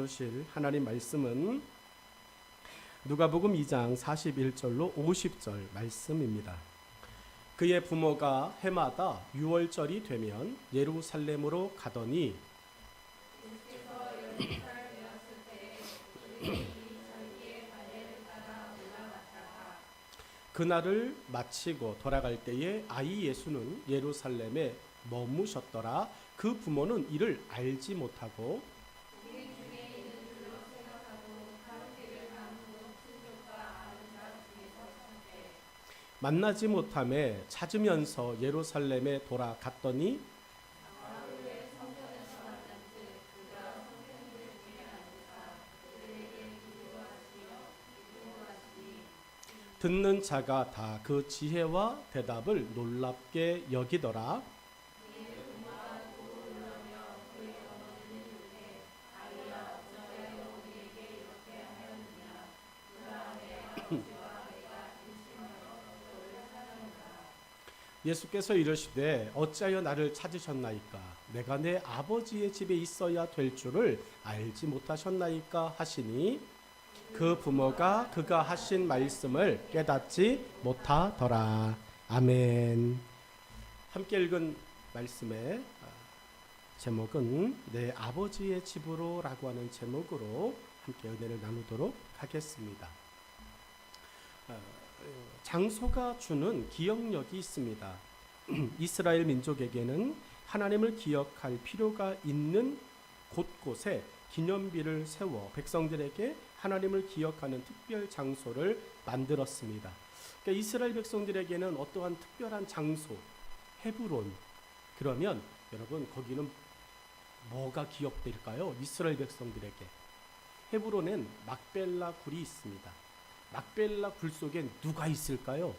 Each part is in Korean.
나누실 하나님 말씀은 누가복음 2장 41절로 50절 말씀입니다. 그의 부모가 해마다 유월절이 되면 예루살렘으로 가더니 그날을 마치고 돌아갈 때에 아이 예수는 예루살렘에 머무셨더라. 그 부모는 이를 알지 못하고 만나지 못함에 찾으면서 예루살렘에 돌아갔더니 듣는 자가 다 그 지혜와 대답을 놀랍게 여기더라. 예수께서 이르시되 어찌하여 나를 찾으셨나이까? 내가 내 아버지의 집에 있어야 될 줄을 알지 못하셨나이까 하시니 그 부모가 그가 하신 말씀을 깨닫지 못하더라. 아멘. 함께 읽은 말씀의 제목은 내 아버지의 집으로 라고 하는 제목으로 함께 은혜를 나누도록 하겠습니다. 장소가 주는 기억력이 있습니다. 이스라엘 민족에게는 하나님을 기억할 필요가 있는 곳곳에 기념비를 세워 백성들에게 하나님을 기억하는 특별 장소를 만들었습니다. 그러니까 이스라엘 백성들에게는 어떠한 특별한 장소, 헤브론, 그러면 여러분 거기는 뭐가 기억될까요? 이스라엘 백성들에게 헤브론엔 막벨라 굴이 있습니다. 막벨라 굴 속엔 누가 있을까요?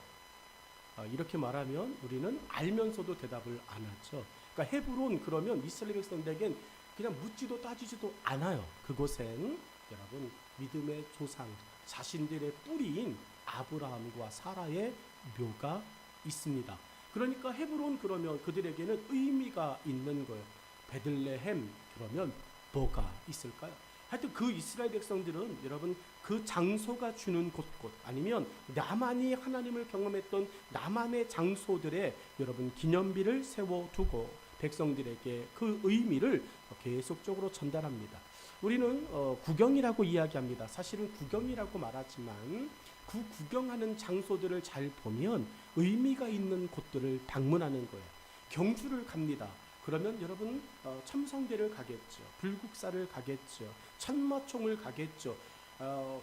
이렇게 말하면 우리는 알면서도 대답을 안 하죠. 그러니까 헤브론 그러면 이스라엘 백성들에겐 그냥 묻지도 따지지도 않아요. 그곳엔 여러분 믿음의 조상, 자신들의 뿌리인 아브라함과 사라의 묘가 있습니다. 그러니까 헤브론 그러면 그들에게는 의미가 있는 거예요. 베들레헴 그러면 뭐가 있을까요? 하여튼 그 이스라엘 백성들은 여러분 그 장소가 주는 곳곳 아니면 나만이 하나님을 경험했던 나만의 장소들에 여러분 기념비를 세워두고 백성들에게 그 의미를 계속적으로 전달합니다. 우리는 구경이라고 이야기합니다. 사실은 구경이라고 말하지만 그 구경하는 장소들을 잘 보면 의미가 있는 곳들을 방문하는 거예요. 경주를 갑니다. 그러면 여러분 첨성대를 가겠죠. 불국사를 가겠죠. 천마총을 가겠죠.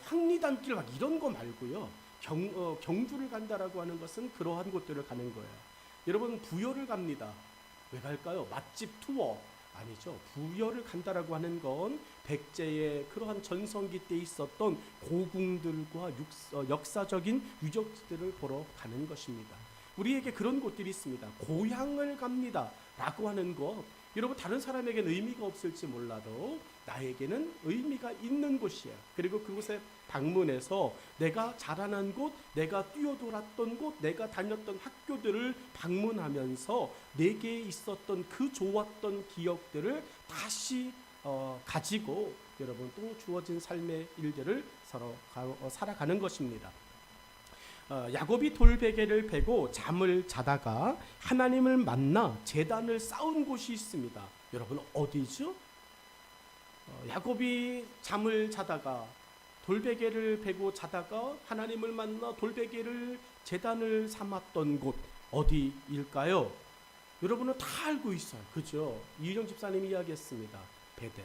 황리단길 막 이런 거 말고요. 경주를 간다라고 하는 것은 그러한 곳들을 가는 거예요. 여러분 부여를 갑니다. 왜 갈까요? 맛집 투어 아니죠. 부여를 간다라고 하는 건 백제의 그러한 전성기 때 있었던 고궁들과 역사적인 유적지들을 보러 가는 것입니다. 우리에게 그런 곳들이 있습니다. 고향을 갑니다 라고 하는 것, 여러분 다른 사람에게는 의미가 없을지 몰라도 나에게는 의미가 있는 곳이에요. 그리고 그곳에 방문해서 내가 자라난 곳, 내가 뛰어돌았던 곳, 내가 다녔던 학교들을 방문하면서 내게 있었던 그 좋았던 기억들을 다시 가지고 여러분 또 주어진 삶의 일들을 서로 살아가는 것입니다. 야곱이 돌베개를 베고 잠을 자다가 하나님을 만나 제단을 쌓은 곳이 있습니다. 여러분 어디죠? 야곱이 잠을 자다가 돌베개를 베고 자다가 하나님을 만나 돌베개를 제단을 삼았던 곳 어디일까요? 여러분은 다 알고 있어요. 그죠? 이희정 집사님이 이야기했습니다. 베델.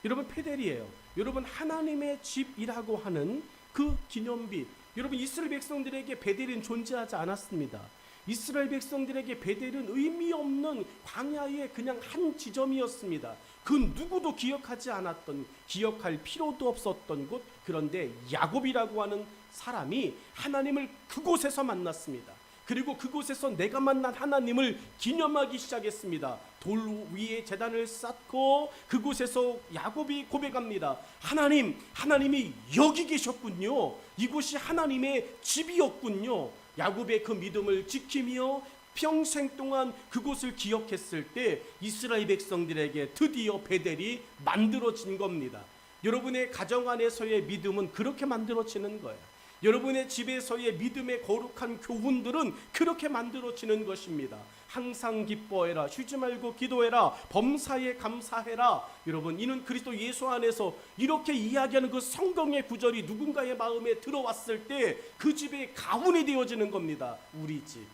여러분 베델이에요. 여러분 하나님의 집이라고 하는 그 기념비, 여러분 이스라엘 백성들에게 베델은 존재하지 않았습니다. 이스라엘 백성들에게 베델은 의미 없는 광야의 그냥 한 지점이었습니다. 그 누구도 기억하지 않았던, 기억할 필요도 없었던 곳. 그런데 야곱이라고 하는 사람이 하나님을 그곳에서 만났습니다. 그리고 그곳에서 내가 만난 하나님을 기념하기 시작했습니다. 돌 위에 제단을 쌓고 그곳에서 야곱이 고백합니다. 하나님이 여기 계셨군요. 이곳이 하나님의 집이었군요. 야곱의 그 믿음을 지키며 평생 동안 그곳을 기억했을 때 이스라엘 백성들에게 드디어 베델이 만들어진 겁니다. 여러분의 가정 안에서의 믿음은 그렇게 만들어지는 거예요. 여러분의 집에서의 믿음의 거룩한 교훈들은 그렇게 만들어지는 것입니다. 항상 기뻐해라, 쉬지 말고 기도해라, 범사에 감사해라. 여러분, 이는 그리스도 예수 안에서 이렇게 이야기하는 그 성경의 구절이 누군가의 마음에 들어왔을 때 그 집의 가훈이 되어지는 겁니다. 우리 집.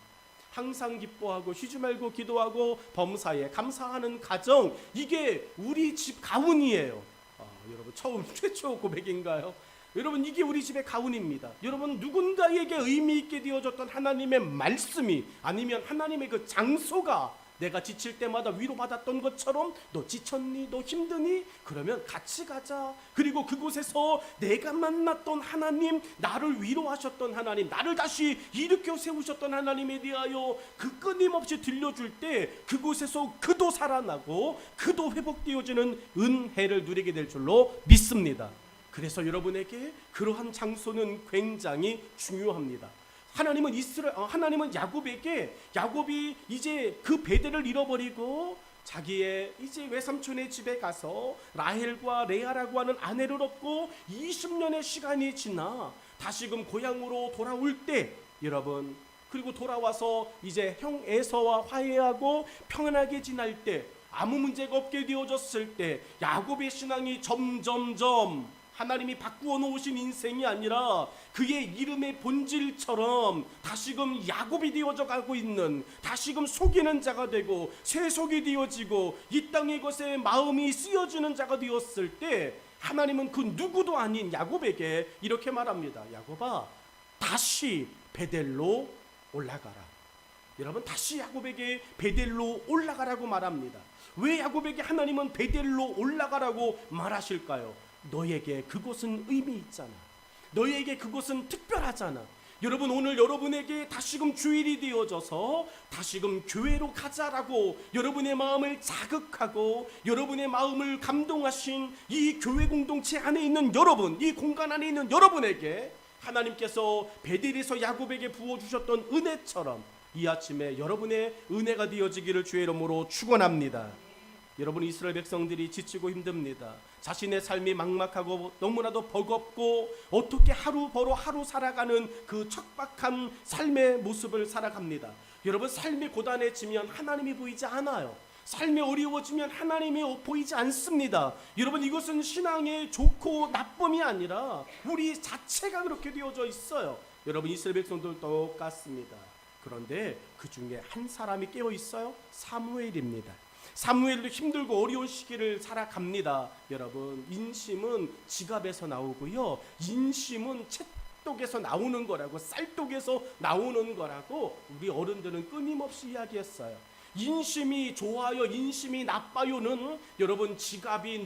항상 기뻐하고 쉬지 말고 기도하고 범사에 감사하는 가정, 이게 우리 집 가훈이에요. 여러분, 최초 고백인가요? 여러분, 이게 우리 집의 가훈입니다. 여러분, 누군가에게 의미 있게 되어졌던 하나님의 말씀이, 아니면 하나님의 그 장소가 내가 지칠 때마다 위로받았던 것처럼, 너 지쳤니? 너 힘드니? 그러면 같이 가자. 그리고 그곳에서 내가 만났던 하나님, 나를 위로하셨던 하나님, 나를 다시 일으켜 세우셨던 하나님에 대하여 그 끊임없이 들려줄 때 그곳에서 그도 살아나고 그도 회복되어지는 은혜를 누리게 될 줄로 믿습니다. 그래서 여러분에게 그러한 장소는 굉장히 중요합니다. 하나님은 야곱이 이제 그 베델을 잃어버리고 자기의 이제 외삼촌의 집에 가서 라헬과 레아라고 하는 아내를 얻고 20년의 시간이 지나 다시금 고향으로 돌아올 때, 여러분, 그리고 돌아와서 이제 형 에서와 화해하고 평안하게 지낼 때, 아무 문제가 없게 되어졌을 때 야곱의 신앙이 점점점 하나님이 바꾸어 놓으신 인생이 아니라 그의 이름의 본질처럼 다시금 야곱이 되어져 가고 있는, 다시금 속이는 자가 되고 세속이 되어지고 이 땅의 것에 마음이 쓰여지는 자가 되었을 때, 하나님은 그 누구도 아닌 야곱에게 이렇게 말합니다. 야곱아, 다시 베델로 올라가라. 여러분, 다시 야곱에게 베델로 올라가라고 말합니다. 왜 야곱에게 하나님은 베델로 올라가라고 말하실까요? 너에게 그곳은 의미 있잖아. 너에게 그곳은 특별하잖아. 여러분, 오늘 여러분에게 다시금 주일이 되어져서 다시금 교회로 가자라고 여러분의 마음을 자극하고 여러분의 마음을 감동하신 이 교회 공동체 안에 있는 여러분, 이 공간 안에 있는 여러분에게 하나님께서 베델에서 야곱에게 부어주셨던 은혜처럼 이 아침에 여러분의 은혜가 되어지기를 주의 이름으로 축원합니다. 여러분, 이스라엘 백성들이 지치고 힘듭니다. 자신의 삶이 막막하고 너무나도 버겁고 어떻게 하루 벌어 하루 살아가는 그 척박한 삶의 모습을 살아갑니다. 여러분, 삶이 고단해지면 하나님이 보이지 않아요. 삶이 어려워지면 하나님이 보이지 않습니다. 여러분, 이것은 신앙의 좋고 나쁨이 아니라 우리 자체가 그렇게 되어져 있어요. 여러분, 이스라엘 백성들 똑같습니다. 그런데 그 중에 한 사람이 깨어 있어요. 사무엘입니다. 사무엘도 힘들고 어려운 시기를 살아갑니다. 여러분, 인심은 지갑에서 나오고요, 인심은 채떡에서 나오는 거라고, 쌀떡에서 나오는 거라고 우리 어른들은 끊임없이 이야기했어요. 인심이 좋아요, 인심이 나빠요는 여러분, 지갑이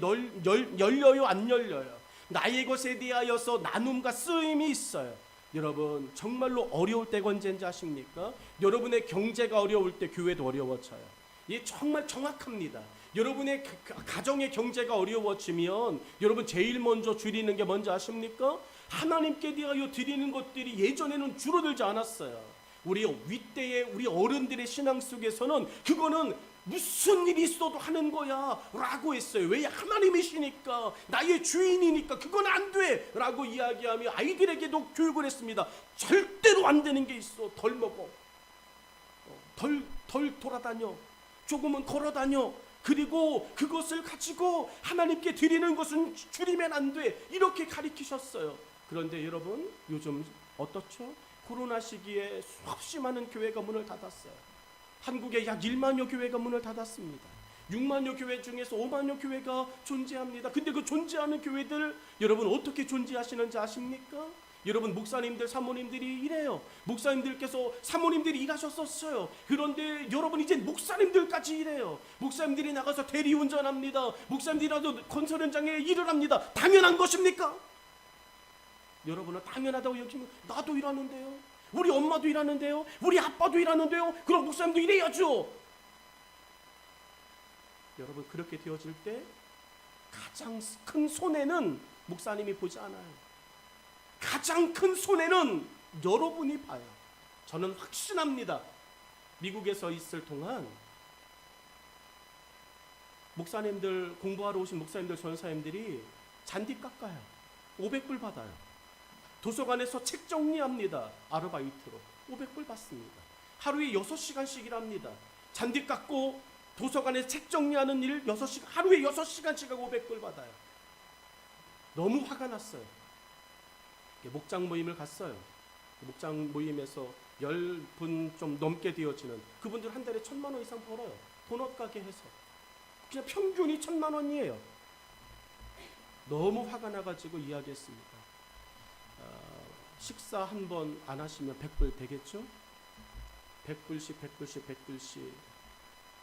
열려요, 안 열려요? 나의 것에 대하여서 나눔과 쓰임이 있어요. 여러분, 정말로 어려울 때가 언제인지 아십니까? 여러분의 경제가 어려울 때 교회도 어려워져요. 이 정말 정확합니다. 여러분의 가정의 경제가 어려워지면 여러분, 제일 먼저 줄이는 게 뭔지 아십니까? 하나님께 대하여 드리는 것들이 예전에는 줄어들지 않았어요. 우리 윗대의 우리 어른들의 신앙 속에서는 그거는 무슨 일이 있어도 하는 거야 라고 했어요. 왜? 하나님이시니까, 나의 주인이니까 그건 안 돼 라고 이야기하며 아이들에게도 교육을 했습니다. 절대로 안 되는 게 있어. 덜 먹어, 덜 돌아다녀, 조금은 걸어다녀. 그리고 그것을 가지고 하나님께 드리는 것은 줄이면 안 돼, 이렇게 가르치셨어요. 그런데 여러분, 요즘 어떻죠? 코로나 시기에 수없이 많은 교회가 문을 닫았어요. 한국에 약 1만여 교회가 문을 닫았습니다. 6만여 교회 중에서 5만여 교회가 존재합니다. 근데 그 존재하는 교회들, 여러분 어떻게 존재하시는지 아십니까? 여러분, 목사님들, 사모님들이 이래요. 목사님들께서, 사모님들이 일하셨었어요. 그런데 여러분, 이제 목사님들까지 이래요. 목사님들이 나가서 대리운전합니다. 목사님들이 나가서 건설 현장에 일을 합니다. 당연한 것입니까? 여러분은 당연하다고 여기면, 나도 일하는데요, 우리 엄마도 일하는데요, 우리 아빠도 일하는데요, 그럼 목사님도 일해야죠. 여러분, 그렇게 되어질 때 가장 큰 손해는 목사님이 보지 않아요. 가장 큰 손해는 여러분이 봐요. 저는 확신합니다. 미국에서 있을 동안 목사님들, 공부하러 오신 목사님들, 전사님들이 잔디 깎아요. 500불 받아요. 도서관에서 책 정리합니다. 아르바이트로 500불 받습니다. 하루에 6시간씩 일합니다. 잔디 깎고 도서관에 책 정리하는 일 6시간, 하루에 6시간씩 하고 500불 받아요. 너무 화가 났어요. 목장 모임을 갔어요. 목장 모임에서 10분 좀 넘게 되어지는 그분들 한 달에 1,000만 원 이상 벌어요. 도넛 가게 해서. 그냥 평균이 1,000만 원이에요. 너무 화가 나가지고 이야기했습니다. 식사 한 번 안 하시면 100불 되겠죠? 100불씩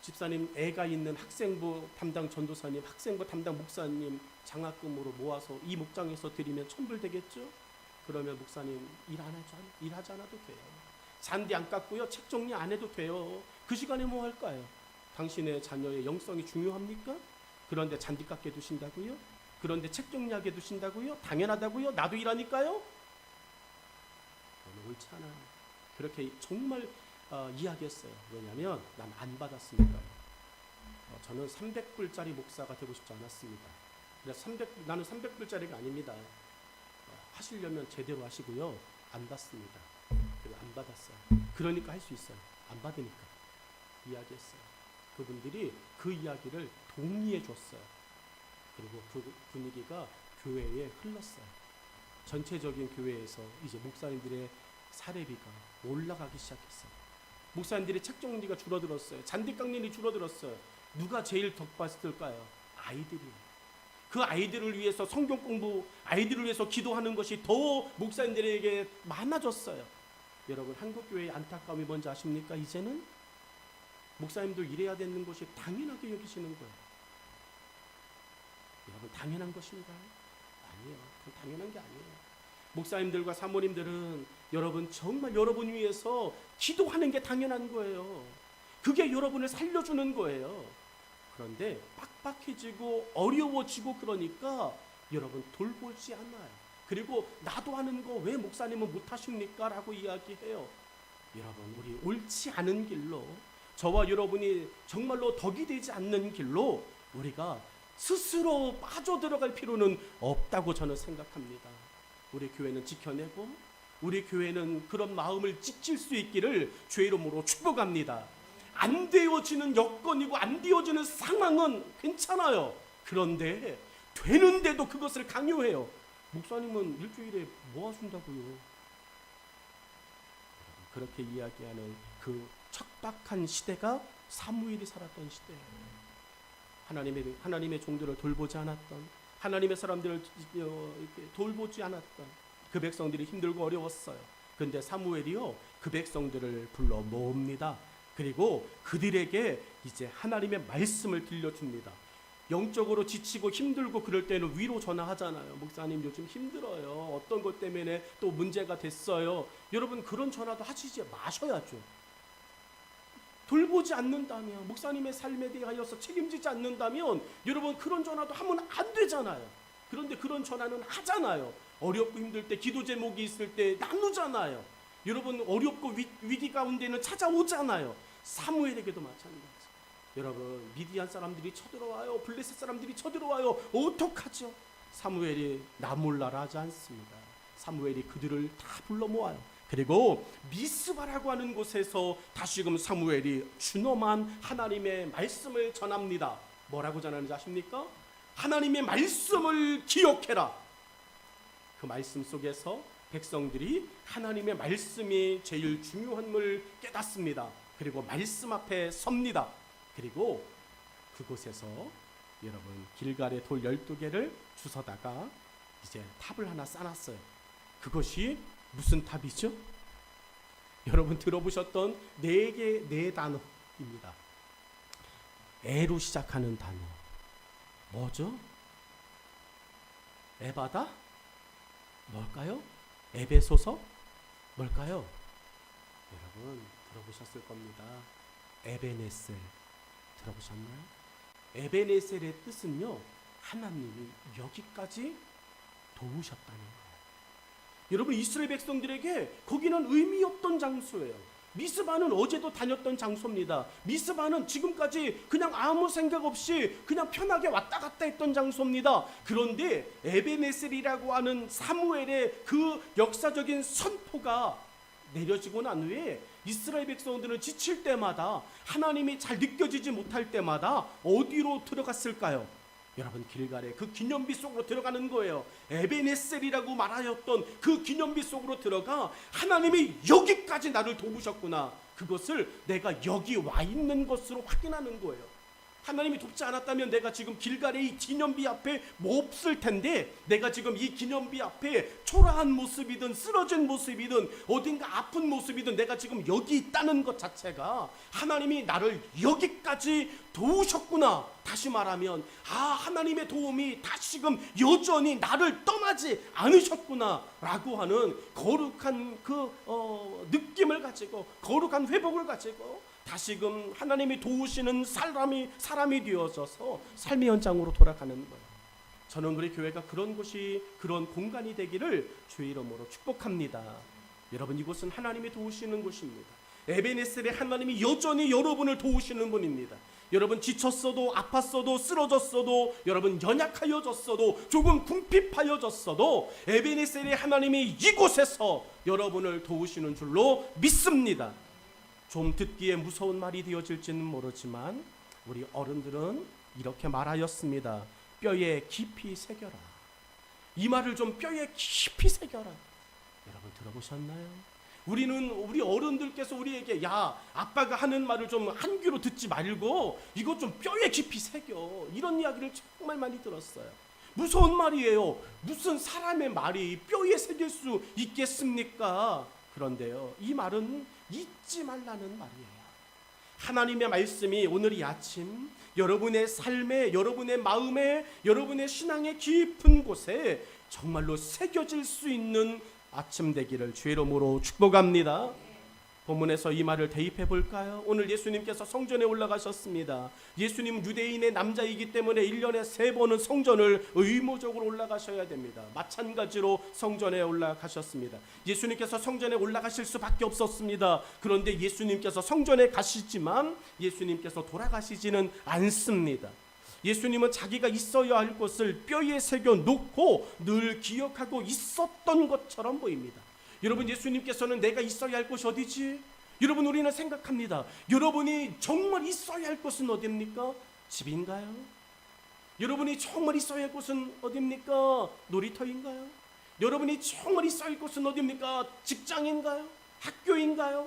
집사님 애가 있는 학생부 담당 전도사님, 학생부 담당 목사님 장학금으로 모아서 이 목장에서 드리면 1,000불 되겠죠? 그러면 목사님 일하지 않아도 돼요. 잔디 안 깎고요. 책 정리 안 해도 돼요. 그 시간에 뭐 할까요? 당신의 자녀의 영성이 중요합니까? 그런데 잔디 깎게 두신다고요? 그런데 책 정리하게 두신다고요? 당연하다고요? 나도 일하니까요? 너무 옳지 않아요. 그렇게 정말 이야기했어요. 왜냐하면 난 안 받았으니까요. 저는 300불짜리 목사가 되고 싶지 않았습니다. 그래서 나는 300불짜리가 아닙니다. 하시려면 제대로 하시고요. 안 받습니다. 그리고 안 받았어요. 그러니까 할 수 있어요. 안 받으니까. 이야기했어요. 그분들이 그 이야기를 동의해 줬어요. 그리고 그 분위기가 교회에 흘렀어요. 전체적인 교회에서 이제 목사님들의 사례비가 올라가기 시작했어요. 목사님들의 책 정리가 줄어들었어요. 잔디 깎는 일이 줄어들었어요. 누가 제일 덕받을까요? 아이들이에요. 그 아이들을 위해서 성경 공부, 아이들을 위해서 기도하는 것이 더 목사님들에게 많아졌어요. 여러분, 한국교회의 안타까움이 뭔지 아십니까? 이제는 목사님도 일해야 되는 것이 당연하게 여기시는 거예요. 여러분, 당연한 것인가요? 아니에요. 그건 당연한 게 아니에요. 목사님들과 사모님들은 여러분 정말 여러분 위해서 기도하는 게 당연한 거예요. 그게 여러분을 살려주는 거예요. 그런데 빡빡해지고 어려워지고 그러니까 여러분 돌보지 않아요. 그리고 나도 하는 거 왜 목사님은 못하십니까? 라고 이야기해요. 여러분, 우리 옳지 않은 길로, 저와 여러분이 정말로 덕이 되지 않는 길로 우리가 스스로 빠져들어갈 필요는 없다고 저는 생각합니다. 우리 교회는 지켜내고 우리 교회는 그런 마음을 지킬 수 있기를 주의 이름으로 축복합니다. 안 되어지는 여건이고 안 되어지는 상황은 괜찮아요. 그런데 되는데도 그것을 강요해요. 목사님은 일주일에 뭐 하신다고요? 그렇게 이야기하는 그 척박한 시대가 사무엘이 살았던 시대예요. 하나님의 종들을 돌보지 않았던, 하나님의 사람들을 돌보지 않았던 그 백성들이 힘들고 어려웠어요. 그런데 사무엘이요, 그 백성들을 불러 모읍니다. 그리고 그들에게 이제 하나님의 말씀을 들려줍니다. 영적으로 지치고 힘들고 그럴 때는 위로 전화하잖아요. 목사님 요즘 힘들어요. 어떤 것 때문에 또 문제가 됐어요. 여러분, 그런 전화도 하시지 마셔야죠. 돌보지 않는다면, 목사님의 삶에 대하여서 책임지지 않는다면 여러분 그런 전화도 하면 안 되잖아요. 그런데 그런 전화는 하잖아요. 어렵고 힘들 때, 기도 제목이 있을 때 나누잖아요. 여러분 어렵고 위기 가운데는 찾아오잖아요. 사무엘에게도 마찬가지. 여러분, 미디안 사람들이 쳐들어와요. 블레셋 사람들이 쳐들어와요. 어떡하죠? 사무엘이 나 몰라라 하지 않습니다. 사무엘이 그들을 다 불러 모아요. 그리고 미스바라고 하는 곳에서 다시금 사무엘이 준엄한 하나님의 말씀을 전합니다. 뭐라고 전하는지 아십니까? 하나님의 말씀을 기억해라. 그 말씀 속에서 백성들이 하나님의 말씀이 제일 중요함을 깨닫습니다. 그리고 말씀 앞에 섭니다. 그리고 그곳에서 여러분 길갈의 돌 12개를 주워다가 이제 탑을 하나 쌓았어요. 그것이 무슨 탑이죠? 여러분 들어보셨던 네 단어입니다. 에로 시작하는 단어 뭐죠? 에바다? 뭘까요? 에베소서? 뭘까요? 여러분 들어보셨을 겁니다. 에베네셀 들어보셨나요? 에베네셀의 뜻은요, 하나님이 여기까지 도우셨다는 거예요. 여러분, 이스라엘 백성들에게 거기는 의미 없던 장소예요. 미스바는 어제도 다녔던 장소입니다. 미스바는 지금까지 그냥 아무 생각 없이 그냥 편하게 왔다 갔다 했던 장소입니다. 그런데 에베네셀이라고 하는 사무엘의 그 역사적인 선포가 내려지고 난 후에 이스라엘 백성들은 지칠 때마다, 하나님이 잘 느껴지지 못할 때마다 어디로 들어갔을까요? 여러분, 길갈에 그 기념비 속으로 들어가는 거예요. 에베네셀이라고 말하였던 그 기념비 속으로 들어가 하나님이 여기까지 나를 도우셨구나, 그것을 내가 여기 와 있는 것으로 확인하는 거예요. 하나님이 돕지 않았다면 내가 지금 길갈의 이 기념비 앞에 뭐 없을 텐데, 내가 지금 이 기념비 앞에 초라한 모습이든 쓰러진 모습이든 어딘가 아픈 모습이든 내가 지금 여기 있다는 것 자체가 하나님이 나를 여기까지 도우셨구나, 다시 말하면 하나님의 도움이 다시금 여전히 나를 떠나지 않으셨구나 라고 하는 거룩한 그 느낌을 가지고, 거룩한 회복을 가지고 다시금 하나님이 도우시는 사람이 되어져서 삶의 현장으로 돌아가는 거예요. 저는 우리 교회가 그런 곳이, 그런 공간이 되기를 주의 이름으로 축복합니다. 여러분, 이곳은 하나님이 도우시는 곳입니다. 에베네셀에 하나님이 여전히 여러분을 도우시는 분입니다. 여러분, 지쳤어도, 아팠어도, 쓰러졌어도, 여러분 연약하여졌어도, 조금 궁핍하여졌어도 에베네셀에 하나님이 이곳에서 여러분을 도우시는 줄로 믿습니다. 좀 듣기에 무서운 말이 되어질지는 모르지만 우리 어른들은 이렇게 말하였습니다. 뼈에 깊이 새겨라. 이 말을 좀 뼈에 깊이 새겨라. 여러분, 들어보셨나요? 우리 어른들께서 우리에게, 야, 아빠가 하는 말을 좀 한 귀로 듣지 말고 이것 좀 뼈에 깊이 새겨, 이런 이야기를 정말 많이 들었어요. 무서운 말이에요. 무슨 사람의 말이 뼈에 새길 수 있겠습니까? 그런데요, 이 말은 잊지 말라는 말이에요. 하나님의 말씀이 오늘 이 아침 여러분의 삶에, 여러분의 마음에, 여러분의 신앙의 깊은 곳에 정말로 새겨질 수 있는 아침 되기를 주의 이름으로 축복합니다. 본문에서 이 말을 대입해 볼까요? 오늘 예수님께서 성전에 올라가셨습니다. 예수님 유대인의 남자이기 때문에 1년에 3번은 성전을 의무적으로 올라가셔야 됩니다. 마찬가지로 성전에 올라가셨습니다. 예수님께서 성전에 올라가실 수밖에 없었습니다. 그런데 예수님께서 성전에 가시지만 예수님께서 돌아가시지는 않습니다. 예수님은 자기가 있어야 할 곳을 뼈에 새겨 놓고 늘 기억하고 있었던 것처럼 보입니다. 여러분, 예수님께서는 내가 있어야 할 곳이 어디지? 여러분, 우리는 생각합니다. 여러분이 정말 있어야 할 곳은 어디입니까? 집인가요? 여러분이 정말 있어야 할 곳은 어디입니까? 놀이터인가요? 여러분이 정말 있어야 할 곳은 어디입니까? 직장인가요? 학교인가요?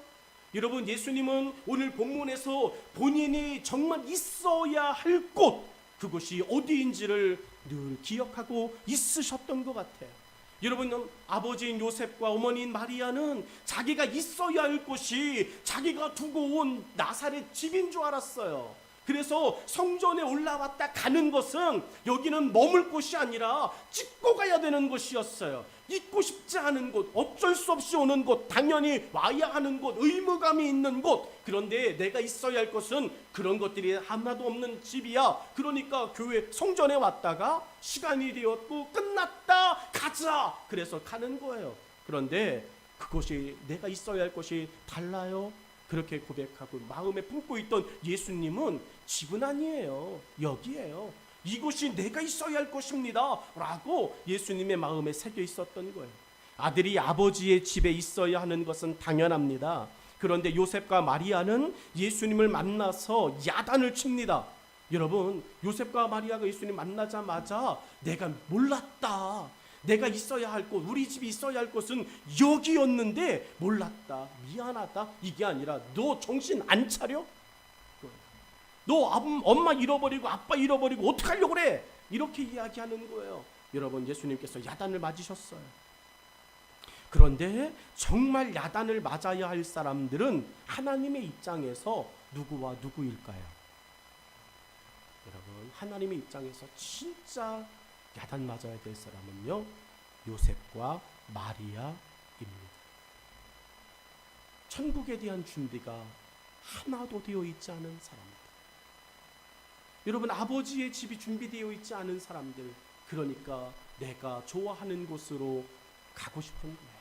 여러분, 예수님은 오늘 본문에서 본인이 정말 있어야 할 곳, 그곳이 어디인지를 늘 기억하고 있으셨던 것 같아요. 여러분, 아버지인 요셉과 어머니인 마리아는 자기가 있어야 할 곳이 자기가 두고 온 나사렛 집인 줄 알았어요. 그래서 성전에 올라왔다 가는 것은 여기는 머물 곳이 아니라 찍고 가야 되는 곳이었어요. 있고 싶지 않은 곳, 어쩔 수 없이 오는 곳, 당연히 와야 하는 곳, 의무감이 있는 곳. 그런데 내가 있어야 할 곳은 그런 것들이 하나도 없는 집이야. 그러니까 교회 성전에 왔다가 시간이 되었고 끝났다, 가자. 그래서 가는 거예요. 그런데 그곳이, 내가 있어야 할 곳이 달라요. 그렇게 고백하고 마음에 품고 있던 예수님은 집은 아니에요, 여기에요. 이곳이 내가 있어야 할 곳입니다 라고 예수님의 마음에 새겨 있었던 거예요. 아들이 아버지의 집에 있어야 하는 것은 당연합니다. 그런데 요셉과 마리아는 예수님을 만나서 야단을 칩니다. 여러분, 요셉과 마리아가 예수님 만나자마자 내가 몰랐다, 내가 있어야 할 곳, 우리 집이 있어야 할 곳은 여기였는데 몰랐다, 미안하다, 이게 아니라 너 정신 안 차려? 너 엄마 잃어버리고 아빠 잃어버리고 어떡하려고 그래? 이렇게 이야기하는 거예요. 여러분, 예수님께서 야단을 맞으셨어요. 그런데 정말 야단을 맞아야 할 사람들은 하나님의 입장에서 누구와 누구일까요? 여러분, 하나님의 입장에서 진짜 야단 맞아야 될 사람은요, 요셉과 마리아입니다. 천국에 대한 준비가 하나도 되어 있지 않은 사람들. 여러분, 아버지의 집이 준비되어 있지 않은 사람들, 그러니까 내가 좋아하는 곳으로 가고 싶은 거예요.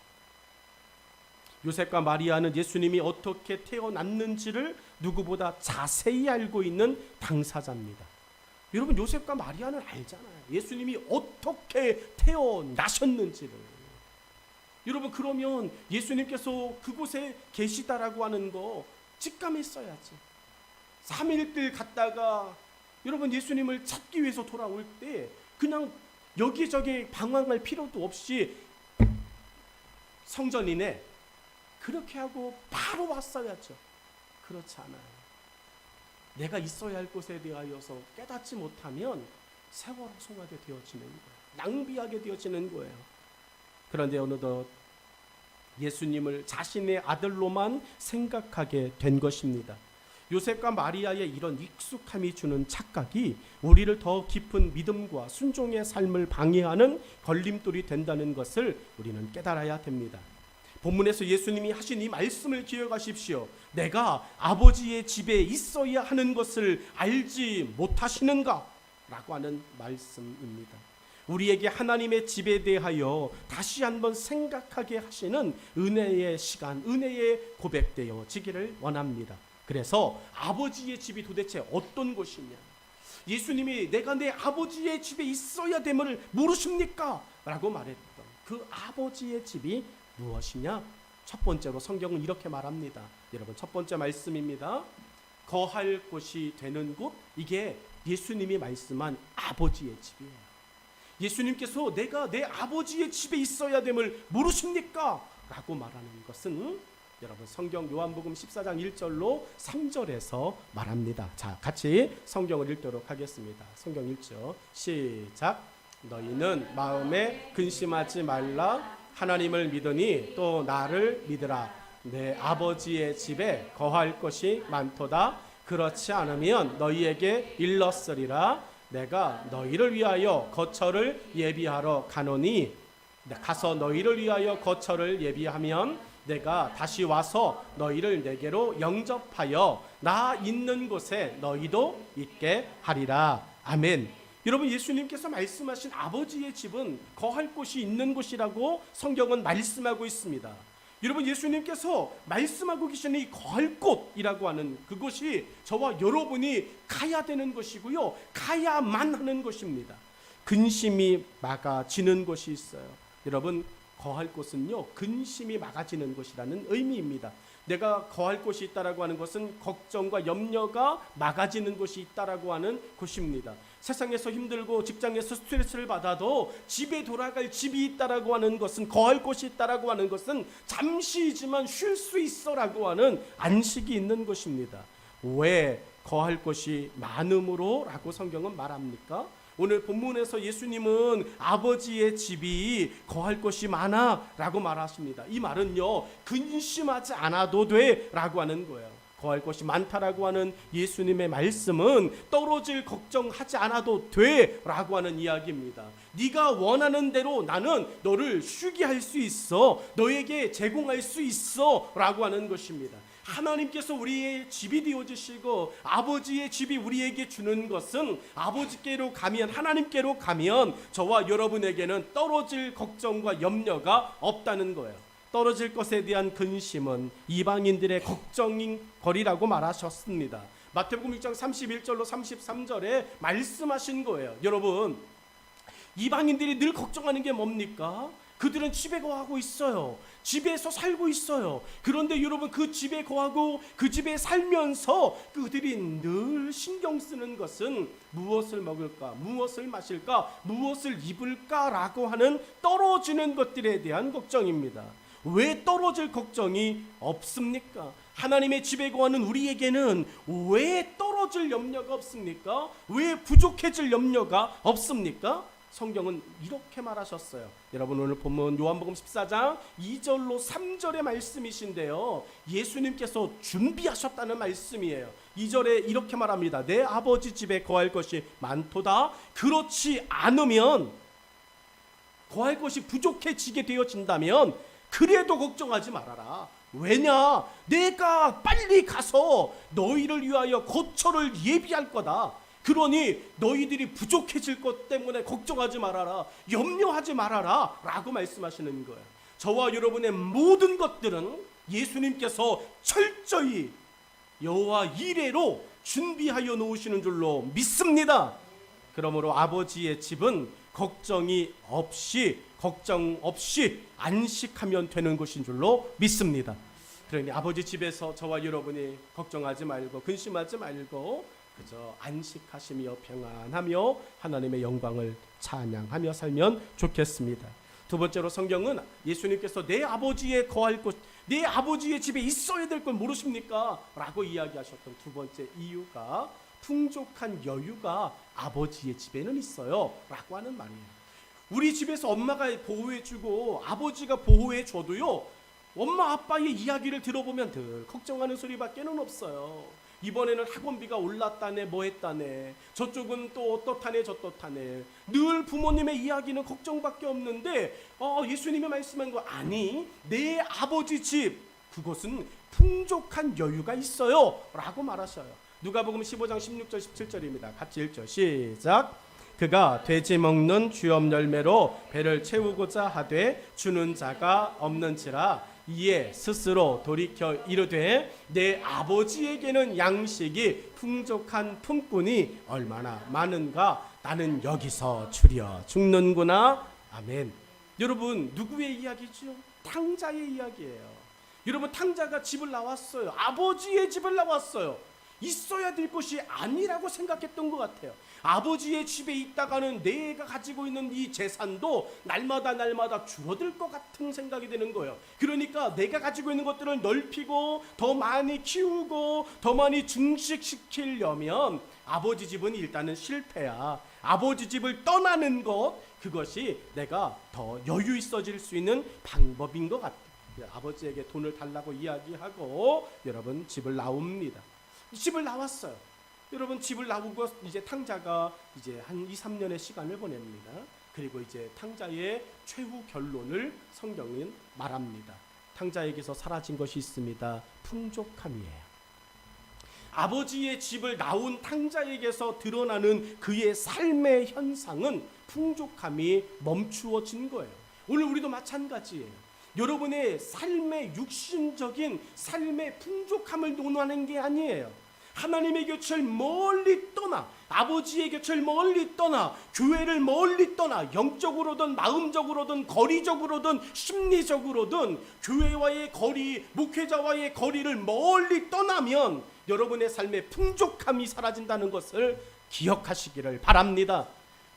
요셉과 마리아는 예수님이 어떻게 태어났는지를 누구보다 자세히 알고 있는 당사자입니다. 여러분, 요셉과 마리아는 알잖아요. 예수님이 어떻게 태어나셨는지를. 여러분, 그러면 예수님께서 그곳에 계시다라고 하는 거 직감했어야지. 3일들 갔다가 여러분 예수님을 찾기 위해서 돌아올 때 그냥 여기저기 방황할 필요도 없이 성전이네 그렇게 하고 바로 왔어야죠. 그렇지 않아요. 내가 있어야 할 곳에 대하여서 깨닫지 못하면 세월호 송하게 되어지는 거예요. 낭비하게 되어지는 거예요. 그런데 어느덧 예수님을 자신의 아들로만 생각하게 된 것입니다. 요셉과 마리아의 이런 익숙함이 주는 착각이 우리를 더 깊은 믿음과 순종의 삶을 방해하는 걸림돌이 된다는 것을 우리는 깨달아야 됩니다. 본문에서 예수님이 하신 이 말씀을 기억하십시오. 내가 아버지의 집에 있어야 하는 것을 알지 못하시는가? 라고 하는 말씀입니다. 우리에게 하나님의 집에 대하여 다시 한번 생각하게 하시는 은혜의 시간, 은혜의 고백되어지기를 원합니다. 그래서 아버지의 집이 도대체 어떤 곳이냐? 예수님이 내가 내 아버지의 집에 있어야 됨을 모르십니까? 라고 말했던 그 아버지의 집이 무엇이냐? 첫 번째로 성경은 이렇게 말합니다. 여러분, 첫 번째 말씀입니다. 거할 곳이 되는 곳, 이게 예수님이 말씀한 아버지의 집이에요. 예수님께서 내가 내 아버지의 집에 있어야 됨을 모르십니까? 라고 말하는 것은 여러분 성경 요한복음 14장 1절로 3절에서 말합니다. 자, 같이 성경을 읽도록 하겠습니다. 성경 1절 시작. 너희는 마음에 근심하지 말라. 하나님을 믿으니 또 나를 믿으라. 내 아버지의 집에 거할 것이 많도다. 그렇지 않으면 너희에게 일렀으리라. 내가 너희를 위하여 거처를 예비하러 가노니 가서 너희를 위하여 거처를 예비하면 내가 다시 와서 너희를 내게로 영접하여 나 있는 곳에 너희도 있게 하리라. 아멘. 여러분, 예수님께서 말씀하신 아버지의 집은 거할 곳이 있는 곳이라고 성경은 말씀하고 있습니다. 여러분, 예수님께서 말씀하고 계시는 이 거할 곳이라고 하는 그곳이 저와 여러분이 가야 되는 것이고요, 가야만 하는 것입니다. 근심이 막아지는 곳이 있어요. 여러분, 거할 곳은요, 근심이 막아지는 곳이라는 의미입니다. 내가 거할 곳이 있다라고 하는 것은 걱정과 염려가 막아지는 곳이 있다라고 하는 곳입니다. 세상에서 힘들고 직장에서 스트레스를 받아도 집에 돌아갈 집이 있다라고 하는 것은, 거할 곳이 있다라고 하는 것은 잠시이지만 쉴 수 있어라고 하는 안식이 있는 것입니다. 왜 거할 곳이 많음으로 라고 성경은 말합니까? 오늘 본문에서 예수님은 아버지의 집이 거할 것이 많아 라고 말하십니다. 이 말은요, 근심하지 않아도 돼 라고 하는 거예요. 거할 것이 많다라고 하는 예수님의 말씀은 떨어질 걱정하지 않아도 돼 라고 하는 이야기입니다. 네가 원하는 대로 나는 너를 쉬게 할 수 있어, 너에게 제공할 수 있어 라고 하는 것입니다. 하나님께서 우리의 집이 되어주시고 아버지의 집이 우리에게 주는 것은, 아버지께로 가면, 하나님께로 가면 저와 여러분에게는 떨어질 걱정과 염려가 없다는 거예요. 떨어질 것에 대한 근심은 이방인들의 걱정인 거리라고 말하셨습니다. 마태복음 6장 31절로 33절에 말씀하신 거예요. 여러분, 이방인들이 늘 걱정하는 게 뭡니까? 그들은 집에 거하고 있어요. 집에서 살고 있어요. 그런데 여러분, 그 집에 거하고 그 집에 살면서 그들이 늘 신경 쓰는 것은 무엇을 먹을까, 무엇을 마실까, 무엇을 입을까라고 하는 떨어지는 것들에 대한 걱정입니다. 왜 떨어질 걱정이 없습니까? 하나님의 집에 거하는 우리에게는 왜 떨어질 염려가 없습니까? 왜 부족해질 염려가 없습니까? 성경은 이렇게 말하셨어요. 여러분, 오늘 본문 요한복음 14장 2절로 3절의 말씀이신데요, 예수님께서 준비하셨다는 말씀이에요. 2절에 이렇게 말합니다. 내 아버지 집에 거할 것이 많도다. 그렇지 않으면, 거할 것이 부족해지게 되어진다면 그래도 걱정하지 말아라. 왜냐? 내가 빨리 가서 너희를 위하여 거처를 예비할 거다. 그러니 너희들이 부족해질 것 때문에 걱정하지 말아라, 염려하지 말아라 라고 말씀하시는 거예요. 저와 여러분의 모든 것들은 예수님께서 철저히 여호와 이레로 준비하여 놓으시는 줄로 믿습니다. 그러므로 아버지의 집은 걱정 없이 안식하면 되는 것인 줄로 믿습니다. 그러니 아버지 집에서 저와 여러분이 걱정하지 말고 근심하지 말고 그저 안식하시며 평안하며 하나님의 영광을 찬양하며 살면 좋겠습니다. 두 번째로 성경은 예수님께서 내 아버지의 거할 곳, 내 아버지의 집에 있어야 될 걸 모르십니까? 라고 이야기하셨던 두 번째 이유가 풍족한 여유가 아버지의 집에는 있어요 라고 하는 말이에요. 우리 집에서 엄마가 보호해주고 아버지가 보호해줘도요, 엄마 아빠의 이야기를 들어보면 늘 걱정하는 소리밖에는 없어요. 이번에는 학원비가 올랐다네, 뭐 했다네, 저쪽은 또 어떻다네, 저떻다네. 늘 부모님의 이야기는 걱정밖에 없는데 예수님이 말씀한 거, 아니 내 아버지 집 그것은 풍족한 여유가 있어요 라고 말하셔요. 누가복음 15장 16절 17절입니다. 같이 읽죠. 시작. 그가 돼지 먹는 주염 열매로 배를 채우고자 하되 주는 자가 없는지라 이에 스스로 돌이켜 이르되 내 아버지에게는 양식이 풍족한 품꾼이 얼마나 많은가, 나는 여기서 추려 죽는구나. 아멘. 여러분, 누구의 이야기죠? 탕자의 이야기예요. 여러분, 탕자가 집을 나왔어요. 아버지의 집을 나왔어요. 있어야 될 것이 아니라고 생각했던 것 같아요. 아버지의 집에 있다가는 내가 가지고 있는 이 재산도 날마다 줄어들 것 같은 생각이 드는 거예요. 그러니까 내가 가지고 있는 것들을 넓히고 더 많이 키우고 더 많이 증식시키려면 아버지 집은 일단은 실패야. 아버지 집을 떠나는 것, 그것이 내가 더 여유 있어질 수 있는 방법인 것 같아요. 아버지에게 돈을 달라고 이야기하고 여러분 집을 나옵니다. 집을 나왔어요. 여러분, 집을 나오고 이제 탕자가 이제 한 2-3년의 시간을 보냅니다. 그리고 이제 탕자의 최후 결론을 성경은 말합니다. 탕자에게서 사라진 것이 있습니다. 풍족함이에요. 아버지의 집을 나온 탕자에게서 드러나는 그의 삶의 현상은 풍족함이 멈추어진 거예요. 오늘 우리도 마찬가지예요. 여러분의 삶의 육신적인 삶의 풍족함을 논하는 게 아니에요. 하나님의 곁을 멀리 떠나, 아버지의 곁을 멀리 떠나, 교회를 멀리 떠나, 영적으로든 마음적으로든 거리적으로든 심리적으로든 교회와의 거리, 목회자와의 거리를 멀리 떠나면 여러분의 삶의 풍족함이 사라진다는 것을 기억하시기를 바랍니다.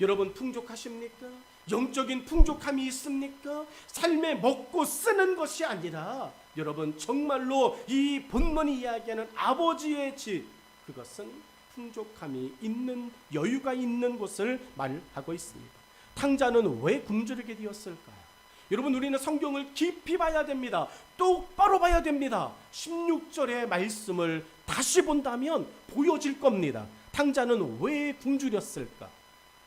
여러분, 풍족하십니까? 영적인 풍족함이 있습니까? 삶에 먹고 쓰는 것이 아니라 여러분, 정말로 이 본문이 이야기하는 아버지의 집, 그것은 풍족함이 있는, 여유가 있는 곳을 말하고 있습니다. 탕자는 왜 굶주리게 되었을까요? 여러분, 우리는 성경을 깊이 봐야 됩니다. 똑바로 봐야 됩니다. 16절의 말씀을 다시 본다면 보여질 겁니다. 탕자는 왜 굶주렸을까?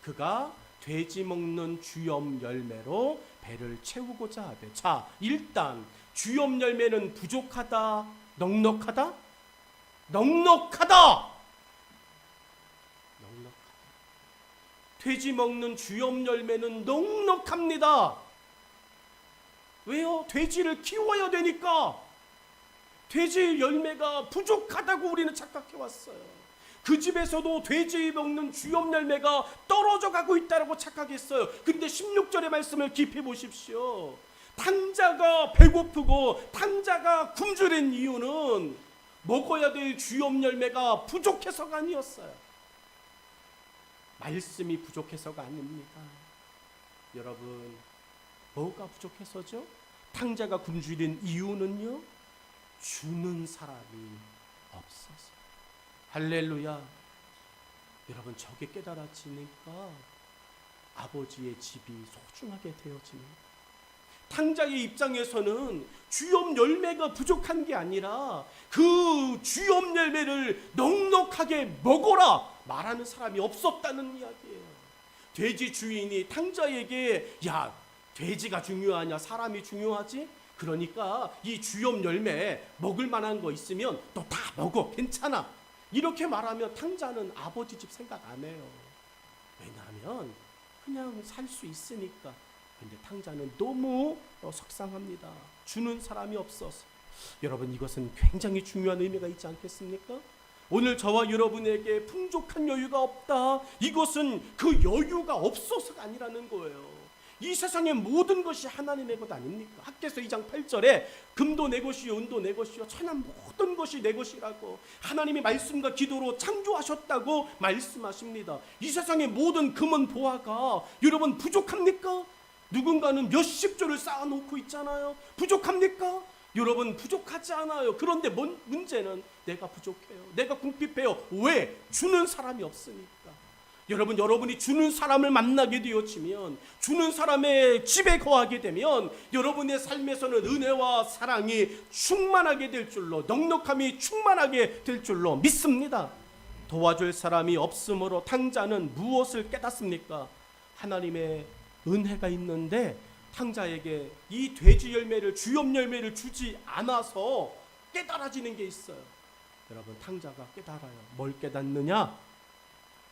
그가 돼지 먹는 주염 열매로 배를 채우고자 하되. 자, 일단 주염 열매는 부족하다, 넉넉하다? 넉넉하다. 돼지 먹는 주염 열매는 넉넉합니다. 왜요? 돼지를 키워야 되니까. 돼지 열매가 부족하다고 우리는 착각해 왔어요. 그 집에서도 돼지 먹는 주염 열매가 떨어져 가고 있다고 착각했어요. 근데 16절의 말씀을 깊이 보십시오. 탕자가 배고프고 탕자가 굶주린 이유는 먹어야 될 주염 열매가 부족해서가 아니었어요. 말씀이 부족해서가 아닙니다. 여러분, 뭐가 부족해서죠? 탕자가 굶주린 이유는요, 주는 사람이 없어서. 할렐루야. 여러분, 저게 깨달아지니까 아버지의 집이 소중하게 되어집니다. 탕자의 입장에서는 주염 열매가 부족한 게 아니라 그 주염 열매를 넉넉하게 먹어라 말하는 사람이 없었다는 이야기예요. 돼지 주인이 탕자에게, 야, 돼지가 중요하냐 사람이 중요하지? 그러니까 이 주염 열매 먹을 만한 거 있으면 너 다 먹어, 괜찮아, 이렇게 말하면 탕자는 아버지 집 생각 안 해요. 왜냐하면 그냥 살 수 있으니까. 근데 탕자는 너무 속상합니다. 주는 사람이 없어서. 여러분, 이것은 굉장히 중요한 의미가 있지 않겠습니까? 오늘 저와 여러분에게 풍족한 여유가 없다, 이것은 그 여유가 없어서가 아니라는 거예요. 이 세상의 모든 것이 하나님의 것 아닙니까? 학개서 2장 8절에 금도 내 것이요 은도 내 것이요 천한 모든 것이 내 것이라고 하나님이 말씀과 기도로 창조하셨다고 말씀하십니다. 이 세상의 모든 금은 보화가 여러분 부족합니까? 누군가는 몇십 조를 쌓아놓고 있잖아요. 부족합니까? 여러분, 부족하지 않아요. 그런데 문제는 내가 부족해요. 내가 궁핍해요. 왜? 주는 사람이 없으니까. 여러분, 여러분이 주는 사람을 만나게 되어지면, 주는 사람의 집에 거하게 되면 여러분의 삶에서는 은혜와 사랑이 충만하게 될 줄로, 넉넉함이 충만하게 될 줄로 믿습니다. 도와줄 사람이 없으므로 탕자는 무엇을 깨닫습니까? 하나님의 은혜가 있는데 탕자에게 이 돼지 열매를, 주엽 열매를 주지 않아서 깨달아지는 게 있어요. 여러분, 탕자가 깨달아요. 뭘 깨닫느냐?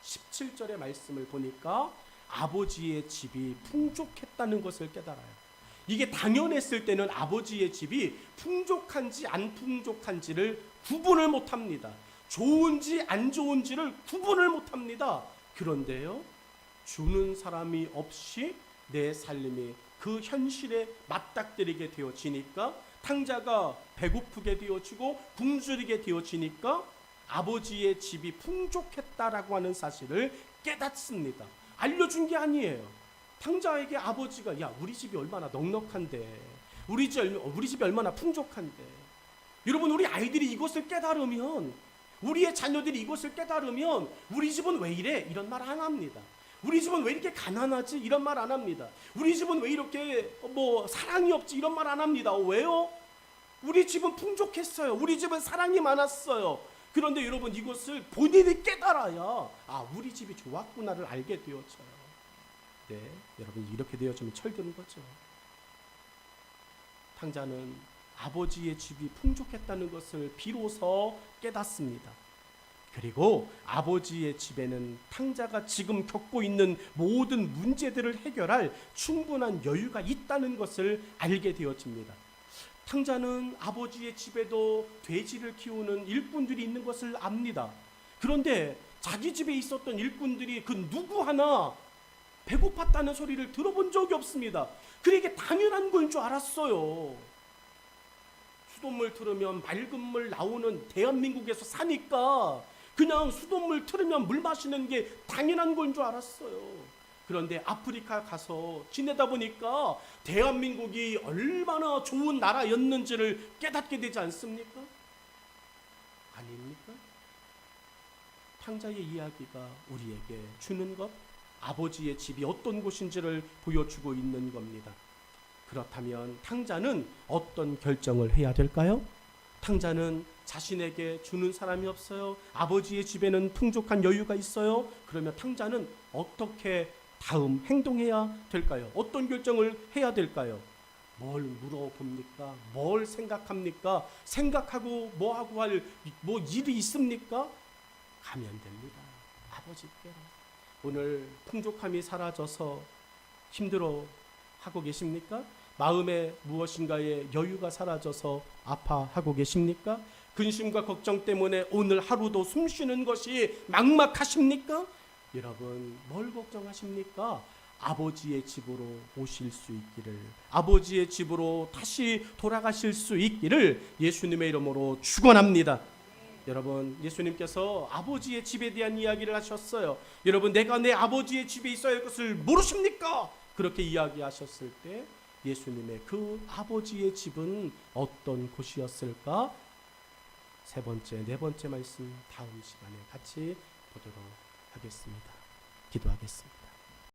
17절의 말씀을 보니까 아버지의 집이 풍족했다는 것을 깨달아요. 이게 당연했을 때는 아버지의 집이 풍족한지 안 풍족한지를 구분을 못합니다. 좋은지 안 좋은지를 구분을 못합니다. 그런데요, 주는 사람이 없이 내 삶이 그 현실에 맞닥뜨리게 되어지니까, 탕자가 배고프게 되어지고 굶주리게 되어지니까 아버지의 집이 풍족했다라고 하는 사실을 깨닫습니다. 알려준 게 아니에요. 탕자에게 아버지가, 야, 우리 집이 얼마나 넉넉한데, 우리 집이 얼마나 풍족한데. 여러분, 우리 아이들이 이것을 깨달으면, 우리의 자녀들이 이것을 깨달으면 우리 집은 왜 이래? 이런 말 안 합니다. 우리 집은 왜 이렇게 가난하지? 이런 말 안 합니다. 우리 집은 왜 이렇게 사랑이 없지? 이런 말 안 합니다. 왜요? 우리 집은 풍족했어요. 우리 집은 사랑이 많았어요. 그런데 여러분, 이것을 본인이 깨달아야 우리 집이 좋았구나를 알게 되어져요. 네, 여러분, 이렇게 되어지면 철드는 거죠. 탕자는 아버지의 집이 풍족했다는 것을 비로소 깨닫습니다. 그리고 아버지의 집에는 탕자가 지금 겪고 있는 모든 문제들을 해결할 충분한 여유가 있다는 것을 알게 되어집니다. 탕자는 아버지의 집에도 돼지를 키우는 일꾼들이 있는 것을 압니다. 그런데 자기 집에 있었던 일꾼들이 그 누구 하나 배고팠다는 소리를 들어본 적이 없습니다. 그에게 당연한 건 줄 알았어요. 수돗물 틀으면 맑은 물 나오는 대한민국에서 사니까 그냥 수돗물 틀으면 물 마시는 게 당연한 건 줄 알았어요. 그런데 아프리카 가서 지내다 보니까 대한민국이 얼마나 좋은 나라였는지를 깨닫게 되지 않습니까? 아닙니까? 탕자의 이야기가 우리에게 주는 것, 아버지의 집이 어떤 곳인지를 보여주고 있는 겁니다. 그렇다면 탕자는 어떤 결정을 해야 될까요? 탕자는 자신에게 주는 사람이 없어요. 아버지의 집에는 풍족한 여유가 있어요. 그러면 탕자는 어떻게 다음 행동해야 될까요? 어떤 결정을 해야 될까요? 뭘 물어봅니까? 뭘 생각합니까? 생각하고 뭐하고 할 일이 있습니까? 가면 됩니다. 아버지께로. 오늘 풍족함이 사라져서 힘들어 하고 계십니까? 마음에 무엇인가의 여유가 사라져서 아파하고 계십니까? 근심과 걱정 때문에 오늘 하루도 숨쉬는 것이 막막하십니까? 여러분, 뭘 걱정하십니까? 아버지의 집으로 오실 수 있기를, 아버지의 집으로 다시 돌아가실 수 있기를 예수님의 이름으로 축원합니다. 여러분, 예수님께서 아버지의 집에 대한 이야기를 하셨어요. 여러분, 내가 내 아버지의 집에 있어야 할 것을 모르십니까? 그렇게 이야기하셨을 때 예수님의 그 아버지의 집은 어떤 곳이었을까? 세 번째, 네 번째 말씀 다음 시간에 같이 보도록 하겠습니다. 기도하겠습니다.